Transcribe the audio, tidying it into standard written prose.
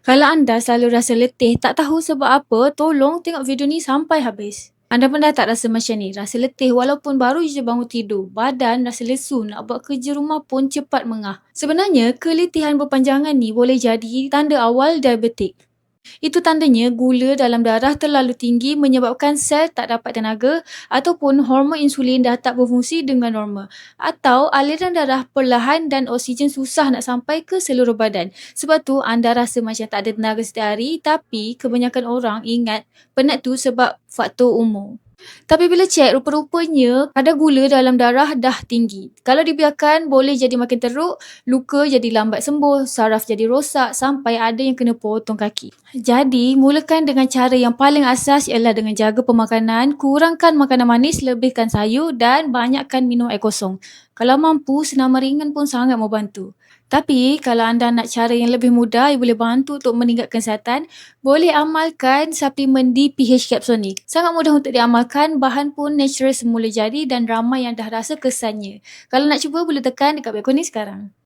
Kalau anda selalu rasa letih, tak tahu sebab apa, tolong tengok video ni sampai habis. Anda pernah tak rasa macam ni? Rasa letih walaupun baru je bangun tidur. Badan rasa lesu, nak buat kerja rumah pun cepat mengah. Sebenarnya, keletihan berpanjangan ni boleh jadi tanda awal diabetik. Itu tandanya gula dalam darah terlalu tinggi menyebabkan sel tak dapat tenaga ataupun hormon insulin dah tak berfungsi dengan normal. Atau aliran darah perlahan dan oksigen susah nak sampai ke seluruh badan. Sebab tu anda rasa macam tak ada tenaga setiap hari, tapi kebanyakan orang ingat penat tu sebab faktor umur. Tapi bila cek, rupa-rupanya kadar gula dalam darah dah tinggi. Kalau dibiarkan, boleh jadi makin teruk, luka jadi lambat sembuh, saraf jadi rosak sampai ada yang kena potong kaki. Jadi, mulakan dengan cara yang paling asas ialah dengan jaga pemakanan, kurangkan makanan manis, lebihkan sayur dan banyakkan minum air kosong. Kalau mampu, senaman ringan pun sangat membantu. Tapi kalau anda nak cara yang lebih mudah yang boleh bantu untuk meningkatkan kesihatan, boleh amalkan suplemen DPH Capsule ni. Sangat mudah untuk diamalkan, bahan pun natural semula jadi dan ramai yang dah rasa kesannya. Kalau nak cuba, boleh tekan dekat beg ni sekarang.